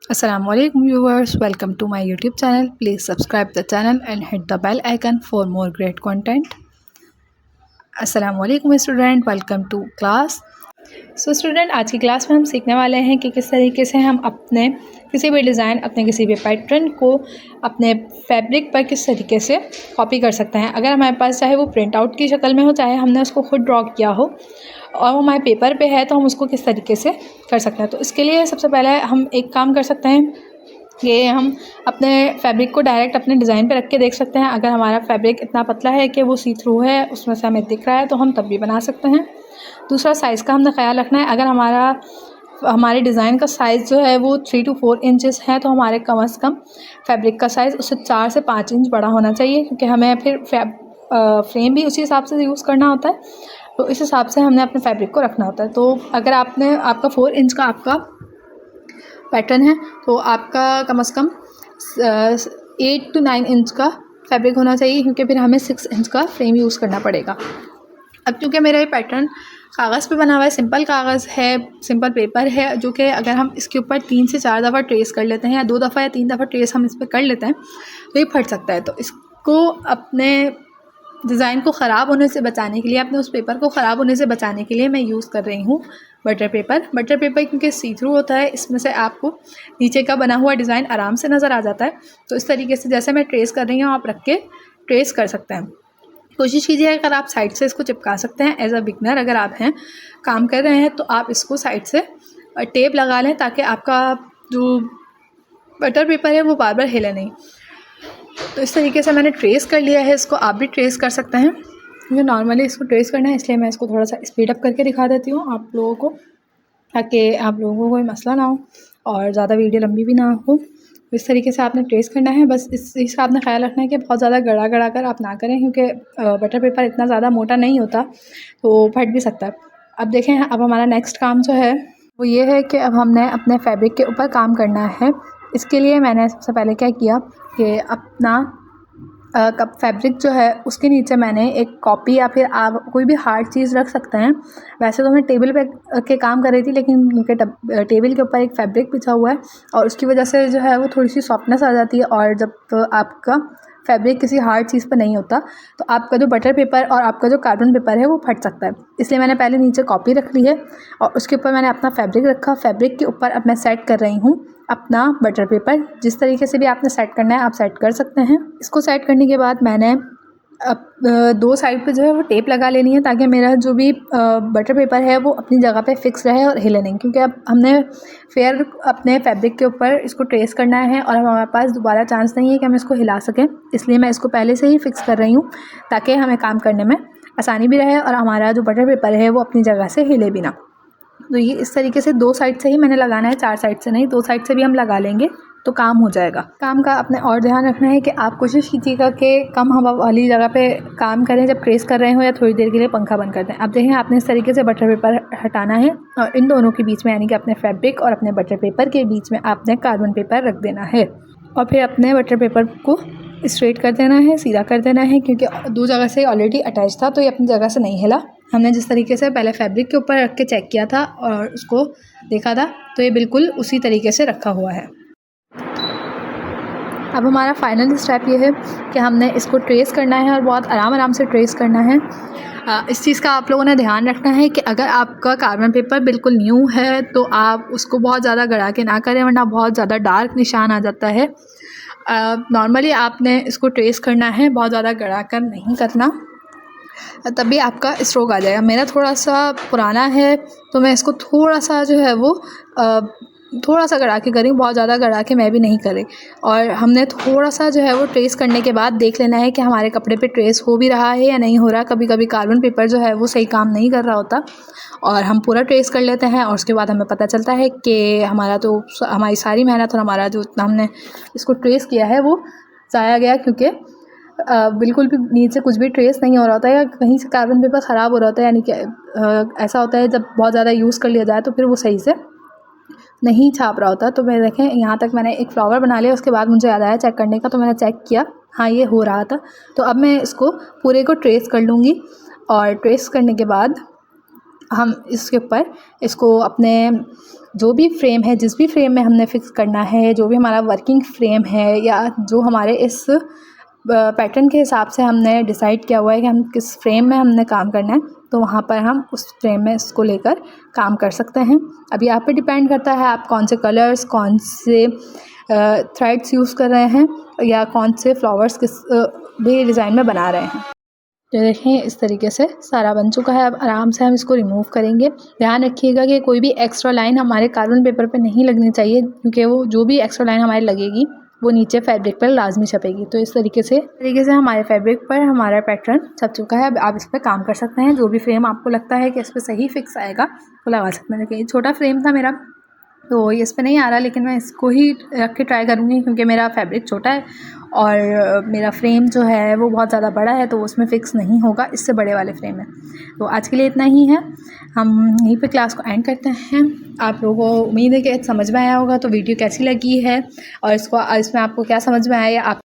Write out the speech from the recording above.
Assalamualaikum viewers, welcome to my YouTube channel. Please subscribe the channel and hit the bell icon for more great content. Assalamualaikum student, welcome to class. Student आज की class में हम सीखने वाले हैं कि किस तरीके से हम अपने किसी भी डिज़ाइन, अपने किसी भी पैटर्न को अपने फैब्रिक पर किस तरीके से कॉपी कर सकते हैं। अगर हमारे पास चाहे वो प्रिंट आउट की शक्ल में हो, चाहे हमने उसको खुद ड्रॉ किया हो और वो हमारे पेपर पे है, तो हम उसको किस तरीके से कर सकते हैं। तो इसके लिए सबसे पहले हम एक काम कर सकते हैं, ये हम अपने फैब्रिक को डायरेक्ट अपने डिज़ाइन पे रख के देख सकते हैं। अगर हमारा फैब्रिक इतना पतला है कि वो सी थ्रू है, उसमें से हमें दिख रहा है, तो हम तब भी बना सकते हैं। दूसरा, साइज़ का हमने ख्याल रखना है। अगर हमारे डिज़ाइन का साइज़ जो है वो 3 to 4 इंचेस है, तो हमारे कम से कम फैब्रिक का साइज़ उससे 4 से 5 इंच बड़ा होना चाहिए, क्योंकि हमें फिर फ्रेम भी उसी हिसाब से यूज़ करना होता है। तो इस हिसाब से हमने अपने फैब्रिक को रखना होता है। तो अगर आपका 4 इंच का आपका पैटर्न है, तो आपका कम से कम 8 to 9 इंच का फैब्रिक होना चाहिए, क्योंकि फिर हमें 6 इंच का फ्रेम यूज़ करना पड़ेगा। अब क्योंकि मेरा ये पैटर्न कागज़ पे बना हुआ है, सिंपल कागज़ है, सिंपल पेपर है, जो कि अगर हम इसके ऊपर 3 से 4 दफ़ा ट्रेस कर लेते हैं, या 2 दफ़ा या 3 दफ़ा ट्रेस हम इस पर कर लेते हैं, तो ये फट सकता है। तो इसको अपने डिज़ाइन को ख़राब होने से बचाने के लिए, अपने उस पेपर को ख़राब होने से बचाने के लिए मैं यूज़ कर रही हूँ बटर पेपर क्योंकि सी थ्रू होता है, इसमें से आपको नीचे का बना हुआ डिज़ाइन आराम से नज़र आ जाता है। तो इस तरीके से जैसे मैं ट्रेस कर रही हूँ, आप रख के ट्रेस कर सकते हैं। कोशिश कीजिए अगर आप साइड से इसको चिपका सकते हैं। एज अ बिगनर अगर आप हैं, काम कर रहे हैं, तो आप इसको साइड से टेप लगा लें, ताकि आपका जो बटर पेपर है वो बार बार हिले नहीं। तो इस तरीके से मैंने ट्रेस कर लिया है इसको। आप भी ट्रेस कर सकते हैं। मुझे नॉर्मली इसको ट्रेस करना है, इसलिए मैं इसको थोड़ा सा स्पीड अप करके दिखा देती हूँ आप लोगों को, ताकि आप लोगों को कोई मसला ना हो और ज़्यादा वीडियो लंबी भी ना हो। इस तरीके से आपने ट्रेस करना है। बस इसका आपने ख्याल रखना है कि बहुत ज़्यादा गड़ा कर आप ना करें, क्योंकि बटर पेपर इतना ज़्यादा मोटा नहीं होता, तो फट भी सकता है। अब देखें, अब हमारा नेक्स्ट काम जो है वो ये है कि अब हमने अपने फैब्रिक के ऊपर काम करना है। इसके लिए मैंने सबसे पहले क्या किया कि अपना कप फैब्रिक जो है उसके नीचे मैंने एक कॉपी या फिर आप कोई भी हार्ड चीज़ रख सकते हैं। वैसे तो मैं टेबल पे के काम कर रही थी, लेकिन क्योंकि टेबल के ऊपर एक फैब्रिक बिछा हुआ है और उसकी वजह से जो है वो थोड़ी सी सॉफ्टनेस आ जाती है, और जब आपका फैब्रिक किसी हार्ड चीज़ पर नहीं होता, तो आपका जो बटर पेपर और आपका जो कार्बन पेपर है वो फट सकता है। इसलिए मैंने पहले नीचे कॉपी रख ली है और उसके ऊपर मैंने अपना फैब्रिक रखा। फैब्रिक के ऊपर अब मैं सेट कर रही हूँ अपना बटर पेपर। जिस तरीके से भी आपने सेट करना है आप सेट कर सकते हैं। इसको सेट करने के बाद मैंने अब 2 साइड पे जो है वो टेप लगा लेनी है, ताकि मेरा जो भी बटर पेपर है वो अपनी जगह पे फिक्स रहे और हिले नहीं, क्योंकि अब हमने फिर अपने फैब्रिक के ऊपर इसको ट्रेस करना है और अब हमारे पास दोबारा चांस नहीं है कि हम इसको हिला सकें। इसलिए मैं इसको पहले से ही फिक्स कर रही हूँ, ताकि हमें काम करने में आसानी भी रहे और हमारा जो बटर पेपर है वो अपनी जगह से हिले भी ना। तो ये इस तरीके से 2 साइड से ही मैंने लगाना है, 4 साइड से नहीं। 2 साइड से भी हम लगा लेंगे तो काम हो जाएगा। काम का अपने और ध्यान रखना है कि आप कोशिश कीजिएगा कि कम हवा वाली जगह पे काम करें जब ट्रेस कर रहे हो, या थोड़ी देर के लिए पंखा बंद कर दें। अब देखें, आपने इस तरीके से बटर पेपर हटाना है और इन दोनों के बीच में, यानी कि अपने फैब्रिक और अपने बटर पेपर के बीच में आपने कार्बन पेपर रख देना है और फिर अपने बटर पेपर को स्ट्रेट कर देना है, सीधा कर देना है, क्योंकि 2 जगह से ऑलरेडी अटैच था, तो ये अपनी जगह से नहीं हिला। हमने जिस तरीके से पहले फैब्रिक के ऊपर रख के चेक किया था और उसको देखा था, तो ये बिल्कुल उसी तरीके से रखा हुआ है। अब हमारा फाइनल स्टेप ये है कि हमने इसको ट्रेस करना है और बहुत आराम से ट्रेस करना है। इस चीज़ का आप लोगों ने ध्यान रखना है कि अगर आपका कार्बन पेपर बिल्कुल न्यू है, तो आप उसको बहुत ज़्यादा गड़ा के ना करें, वरना बहुत ज़्यादा डार्क निशान आ जाता है। नॉर्मली आपने इसको ट्रेस करना है, बहुत ज़्यादा गड़ा कर नहीं करना, तभी आपका स्ट्रोक आ जाएगा। मेरा थोड़ा सा पुराना है, तो मैं इसको थोड़ा सा जो है वो थोड़ा सा गड़ा के करी, बहुत ज़्यादा गड़ा के मैं भी नहीं करी। और हमने थोड़ा सा जो है वो ट्रेस करने के बाद देख लेना है कि हमारे कपड़े पे ट्रेस हो भी रहा है या नहीं हो रहा। कभी कभी कार्बन पेपर जो है वो सही काम नहीं कर रहा होता और हम पूरा ट्रेस कर लेते हैं, और उसके बाद हमें पता चलता है कि हमारी सारी मेहनत और हमारा जो हमने इसको ट्रेस किया है वो ज़ाया गया, क्योंकि बिल्कुल भी नीचे कुछ भी ट्रेस नहीं हो रहा होता है, या कहीं से कार्बन पेपर ख़राब हो रहा होता है। यानी कि ऐसा होता है जब बहुत ज़्यादा यूज़ कर लिया जाए तो फिर वो सही से नहीं छाप रहा होता। तो मैं देखें, यहाँ तक मैंने एक फ्लावर बना लिया। उसके बाद मुझे याद आया चेक करने का, तो मैंने चेक किया, हाँ ये हो रहा था। तो अब मैं इसको पूरे को ट्रेस कर लूँगी और ट्रेस करने के बाद हम इसके ऊपर इसको अपने जो भी फ्रेम है, जिस भी फ्रेम में हमने फ़िक्स करना है, जो भी हमारा वर्किंग फ्रेम है या जो हमारे इस पैटर्न के हिसाब से हमने डिसाइड किया हुआ है कि हम किस फ्रेम में हमने काम करना है, तो वहाँ पर हम उस फ्रेम में इसको लेकर काम कर सकते हैं। अभी आप पे डिपेंड करता है आप कौन से कलर्स, कौन से थ्रेड्स यूज़ कर रहे हैं या कौन से फ्लावर्स किस भी डिज़ाइन में बना रहे हैं। तो देखें इस तरीके से सारा बन चुका है। अब आराम से हम इसको रिमूव करेंगे। ध्यान रखिएगा कि कोई भी एक्स्ट्रा लाइन हमारे कार्बन पेपर पे नहीं लगनी चाहिए, क्योंकि वो जो भी एक्स्ट्रा लाइन हमारी लगेगी वो नीचे फैब्रिक पर लाजमी छपेगी। तो इस तरीके से हमारे फैब्रिक पर हमारा पैटर्न छप चुका है। अब आप इस पर काम कर सकते हैं। जो भी फ्रेम आपको लगता है कि इस पर सही फिक्स आएगा वो लगा सकते हैं। देखिए छोटा फ्रेम था मेरा, तो ये इस पर नहीं आ रहा, लेकिन मैं इसको ही रख के ट्राई करूँगी क्योंकि मेरा फैब्रिक छोटा है और मेरा फ्रेम जो है वो बहुत ज़्यादा बड़ा है, तो उसमें फ़िक्स नहीं होगा इससे बड़े वाले फ्रेम में। तो आज के लिए इतना ही है, हम यहीं पे क्लास को एंड करते हैं। आप लोगों को उम्मीद है कि समझ में आया होगा। तो वीडियो कैसी लगी है और इसमें आपको क्या समझ में आया, आप